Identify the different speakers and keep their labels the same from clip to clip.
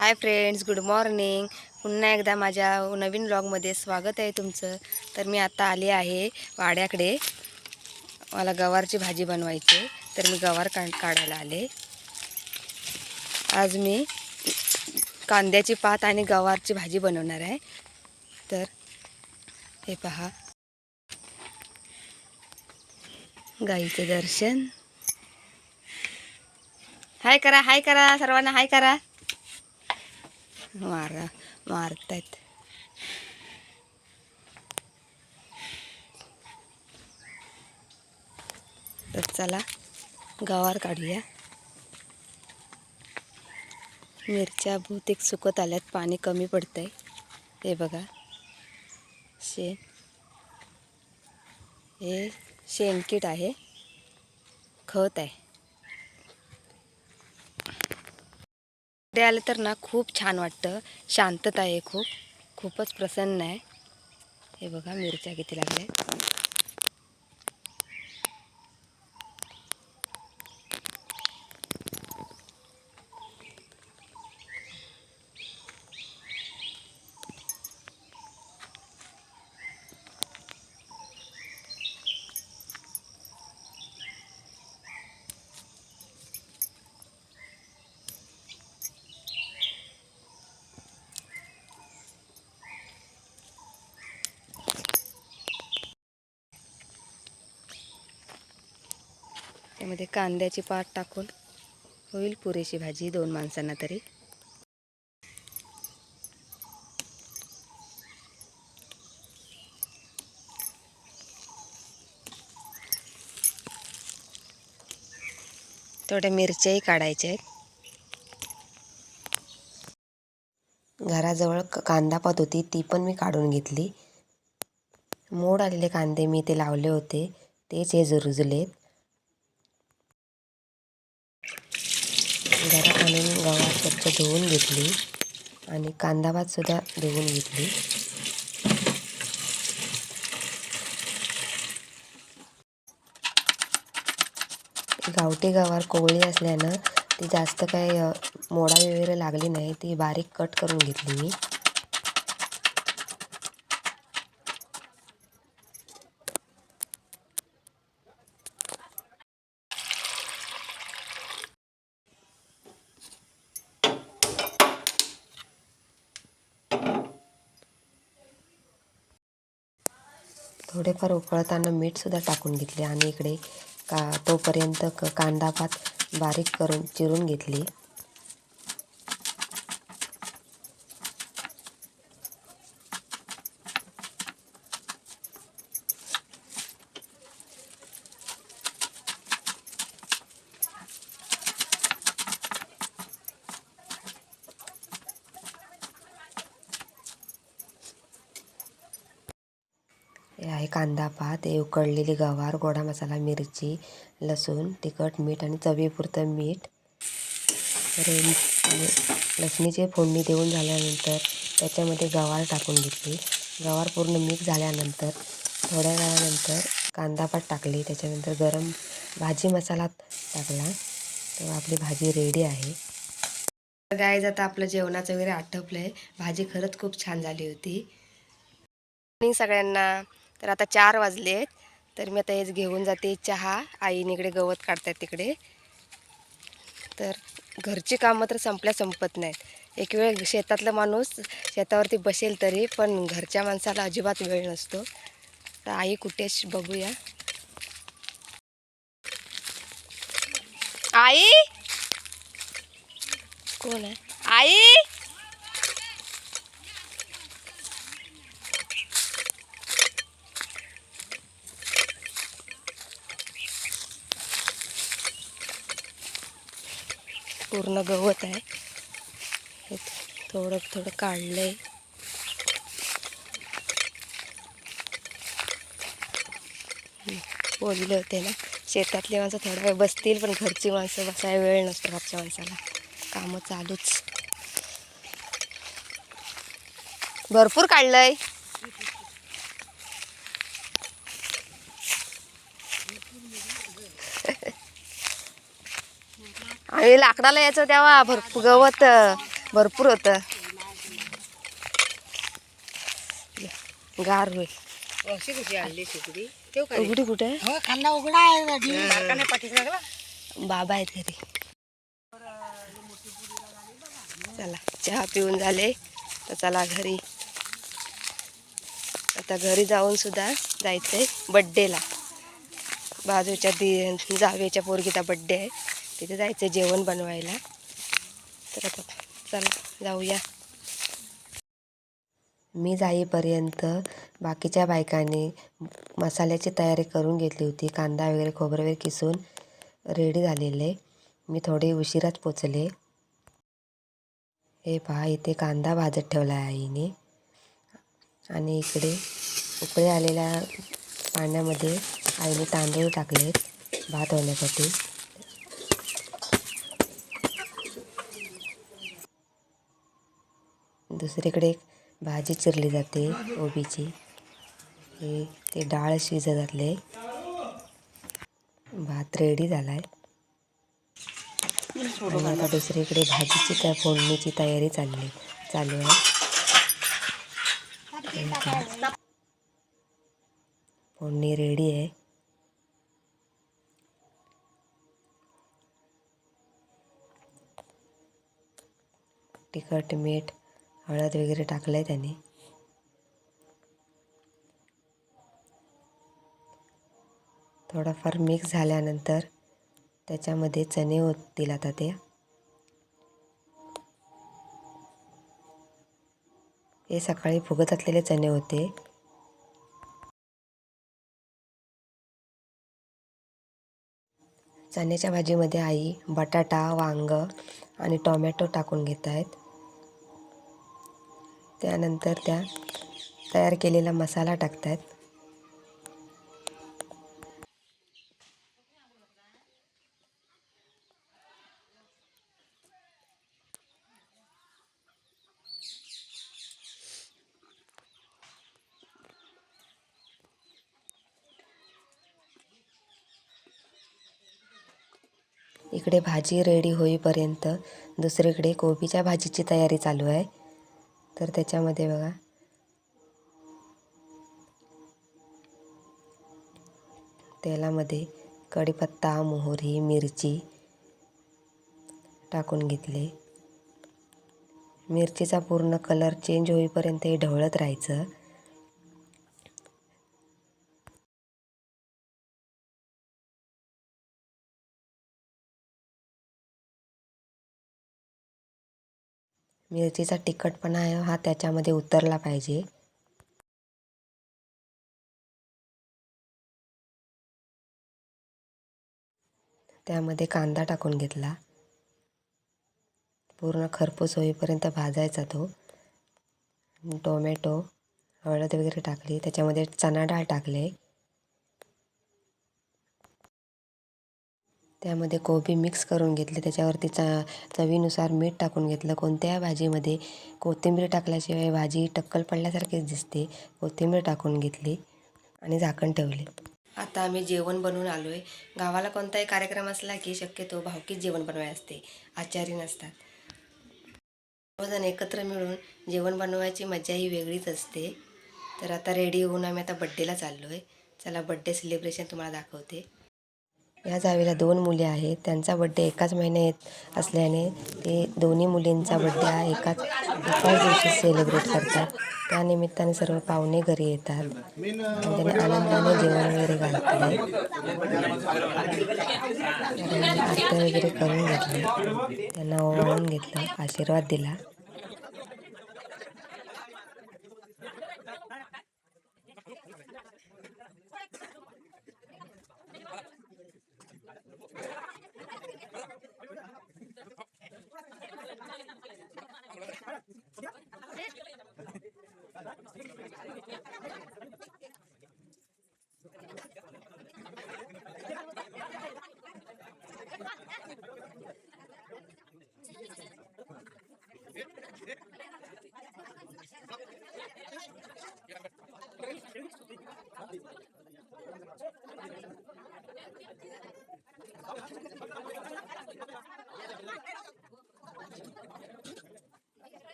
Speaker 1: Hi friends, good morning. पुन्हा एकदा माझ्या नवीन व्लॉगमध्ये स्वागत आहे तुमचं. तर मी आता आले आहे वाड्याकडे. मला गवारची भाजी बनवायची, तर मी गवार काढायला आले. आज मी कांद्याची पात आणि गवारची भाजी बनवणार आहे. तर हे पहा, गाईचे दर्शन. हाय करा सर्वांना, हाय करा. मारतायत. तर चला गवार काढूया. मिरच्या बहुतेक सुकत आल्यात, पाणी कमी पडतंय. हे बघा, हे शेणकीट आहे, खत आहे. इकडे आले तर ना खूप छान वाटतं, शांतता आहे, खूपच प्रसन्न आहे. हे बघा मिरच्या किती लागल्या. त्यामध्ये कांद्याची पात टाकून होईल पुरेशी भाजी 2 माणसांना तरी. थोड्या मिरच्याही काढायच्या आहेत. घराजवळ कांदा पात होती, ती पण मी काढून घेतली. मोड आलेले कांदे मी ते लावले होते, तेच हे रुजलेत. घरात आणून गवार स्वच्छ धुवून घेतली आणि कांदा भात सुद्धा धुवून घेतली. गावठी गवार कोवळी असल्यानं ती जास्त काय मोडा वगैरे लागली नाही, ती बारीक कट करून घेतली मी. थोडेफार उकळताना मीठसुद्धा टाकून घेतले आणि इकडे तोपर्यंत कांदा पात बारीक करून चिरून घेतली. हे आहे कांदा पात, हे उकळलेली गवार, गोडा मसाला, मिरची, लसूण, तिखट, मीठ आणि चवीपुरतं मीठ. लसणीची फोडणी देऊन झाल्यानंतर त्याच्यामध्ये गवार टाकून घेतली. गवार पूर्ण मिक्स झाल्यानंतर थोड्या वेळानंतर कांदा पात टाकली. त्याच्यानंतर गरम भाजी मसाला टाकला. तर आपली भाजी रेडी आहे. गाईज, आता आपलं जेवणाचं वगैरे आटपलं आहे. भाजी खरंच खूप छान झाली होती. सगळ्यांना. तर आता 4 वाजलेत, तर मी आता हेच घेऊन जाते चहा. आईने इकडे गवत काढतात तिकडे. तर घरची कामं तर संपत नाहीत. एक वेळ शेतातला माणूस शेतावरती बसेल तरी पण घरच्या माणसाला अजिबात वेळ नसतो. तर आई कुठेच बघूया. आई कोण आहे? आई, पूर्ण गवत आहे. हे थोडं थोडं काढलंय. बोलले होते ना, शेतातली माणसं थोडा वेळ बसतील, पण घरची माणसं बसायला वेळ नसतो. घरच्या माणसाला कामं चालूच. भरपूर काढलंय. आणि लाकडाला यायचं तेव्हा भरपूर गवत भरपूर होतं. गार होईल.
Speaker 2: अशी कशी आणली शेकडी ठेव का
Speaker 1: उघडी कुठे आहे?
Speaker 2: हो कांदा उघडा आहे बारकाने पाठीस लागला.
Speaker 1: बाबा आहेत घरी. चला चहा पिऊन झाले तर चला घरी. आता घरी जाऊन सुद्धा जायचंय बड्डेला. बाजूच्या जावेच्या पोरगीचा बड्डे आहे, तिथे जायचं जेवण बनवायला. तर आता चला जाऊया. मी जाईपर्यंत बाकीच्या बायकांनी मसाल्याची तयारी करून घेतली होती. कांदा वगैरे खोबरं वगैरे किसून रेडी झालेले. मी थोडे उशिराच पोचले. हे पहा, इथे कांदा भाजत ठेवला आहे आईने. आणि इकडे उकळी आलेल्या पाण्यामध्ये आईने तांदूळ टाकले भात होण्यासाठी. दुसरीकडे भाजी चिरली जाते कोबीची. हे ते डाळ शिजत घातले. भात रेडी झालाय. आणि आता दुसरीकडे भाजीची फोडणीची तयारी चालू आहे. फोडणी रेडी आहे. तिखट मीठ हळद वगैरे टाकलंय त्याने. थोडाफार मिक्स झाल्यानंतर त्याच्यामध्ये चणे ओततील आता ते. हे सकाळी फुगत असलेले चणे होते. चण्याच्या भाजीमध्ये आई बटाटा, वांग आणि टोमॅटो टाकून घेत आहेत. त्यानंतर त्या तयार केलेला मसाला टाकतात. इकडे भाजी रेडी होईपर्यंत दुसरीकडे कोबीच्या भाजीची तयारी चालू आहे. तर त्याच्यामध्ये बघा तेलामध्ये कढीपत्ता, मोहरी, मिरची टाकून घेतले. मिरचीचा पूर्ण कलर चेंज होईपर्यंत हे ढवळत राहायचं. मिरचीचा तिखटपणा हा त्याच्यामध्ये उतरला पाहिजे. त्यामध्ये कांदा टाकून घेतला. पूर्ण खरपूस होईपर्यंत भाजायचा तो. टोमॅटो, हळद वगैरे टाकली. त्याच्यामध्ये चणा डाळ टाकले. त्यामध्ये कोबी मिक्स करून घेतले. त्याच्यावरती चवीनुसार मीठ टाकून घेतलं. कोणत्याही भाजीमध्ये कोथिंबीर टाकल्याशिवाय भाजी टक्कल पडल्यासारखीच दिसते. कोथिंबीर टाकून घेतली आणि झाकण ठेवले. आता आम्ही जेवण बनवून आलो आहे. गावाला कोणताही कार्यक्रम असला की शक्यतो भावकीच जेवण बनवायचे असते, आचारी नसतात. सर्वजण एकत्र मिळून जेवण बनवायची मजा ही वेगळीच असते. तर आता रेडी होऊन आम्ही आता बड्डेला चाललो आहे. चला बड्डे सेलिब्रेशन तुम्हाला दाखवते. या जावेला 2 मुली आहेत. त्यांचा बड्डे एकाच महिन्यात असल्याने ते दोन्ही मुलींचा बड्डे हा एकाच दिवशी सेलिब्रेट करतात. त्यानिमित्ताने सर्व पाहुणे घरी येतात आणि त्यांनी आनंदाने जेवण वगैरे घालते. आरत्या वगैरे करून घेतले. त्यांना ओवाळून घेतलं, आशीर्वाद दिला.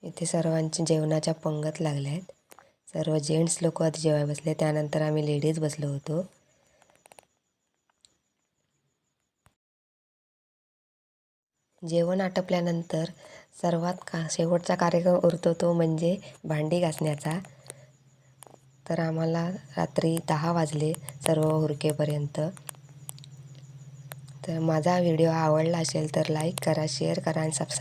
Speaker 1: इथे सर्वांच्या जेवणाच्या पंगत लागल्या आहेत. सर्व जेंट्स लोक आधी जेवायला बसले, त्यानंतर आम्ही लेडीज बसलो होतो. जेवण आटपल्यानंतर सर्वात शेवटचा कार्यक्रम उरतो तो म्हणजे भांडी घासण्याचा. तर आम्हाला रात्री 10 वाजले सर्व उरकेपर्यंत. तर माझा व्हिडिओ आवडला असेल तर लाईक करा, शेअर करा आणि सबस्क्राईब